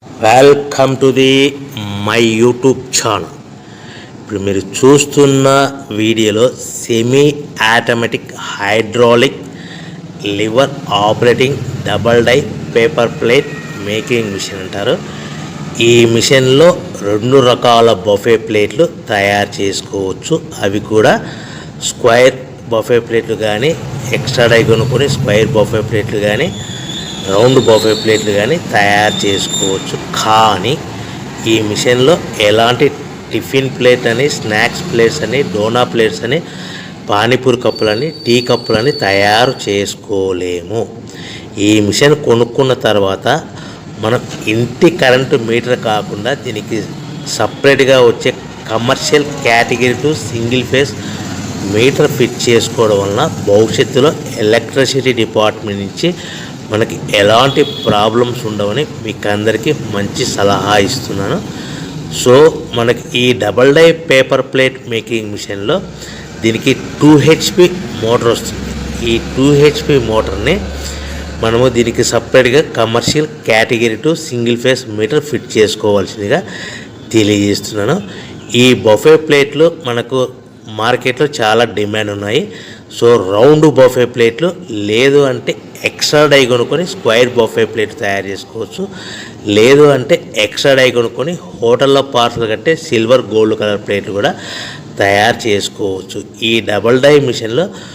Welcome to the my YouTube channel. ఇప్పుడు మీరు చూస్తున్న వీడియోలో semi automatic hydraulic lever operating double die paper plate making machine అంటారు. ఈ మిషన్లో 2 రకాల బఫే ప్లేట్లు తయారు చేసుకోవచ్చు. అవి కూడా స్క్వేర్ బఫే ప్లేట్లు కానీ, ఎక్స్ట్రా డై కొనుక్కొని స్క్వేర్ బఫే ప్లేట్లు కానీ, రౌండ్ బఫే ప్లేట్లు కానీ తయారు చేసుకోవచ్చు. కానీ ఈ మిషన్లో ఎలాంటి టిఫిన్ ప్లేట్ అని, స్నాక్స్ ప్లేట్స్ అని, డోనా ప్లేట్స్ అని, పానీపూరి కప్పులని, టీ కప్పులని తయారు చేసుకోలేము. ఈ మిషన్ కొనుక్కున్న తర్వాత మనం ఇంటి కరెంటు మీటర్ కాకుండా దీనికి సపరేట్గా వచ్చే commercial category to single phase metre fit చేసుకోవడం వలన భవిష్యత్తులో ఎలక్ట్రిసిటీ డిపార్ట్మెంట్ నుంచి మనకి ఎలాంటి ప్రాబ్లమ్స్ ఉండవని మీకు అందరికీ మంచి సలహా ఇస్తున్నాను. సో మనకి ఈ double die paper plate making మిషన్లో దీనికి 2 HP మోటార్ వస్తుంది. ఈ 2 HP మోటార్ని మనము దీనికి సపరేట్గా commercial category to single phase metre fit చేసుకోవాల్సిందిగా తెలియజేస్తున్నాను. ఈ బఫే ప్లేట్లు మనకు మార్కెట్లో చాలా డిమాండ్ ఉన్నాయి. సో రౌండ్ బఫే ప్లేట్లు లేదు అంటే ఎక్స్ట్రా డై కొనుక్కొని స్క్వేర్ బఫే ప్లేట్ తయారు చేసుకోవచ్చు. లేదు అంటే ఎక్స్ట్రా డై కొనుక్కొని హోటల్లో పార్సల్ కట్టే సిల్వర్ గోల్డ్ కలర్ ప్లేట్లు కూడా తయారు చేసుకోవచ్చు. ఈ డబల్ డై మిషన్లో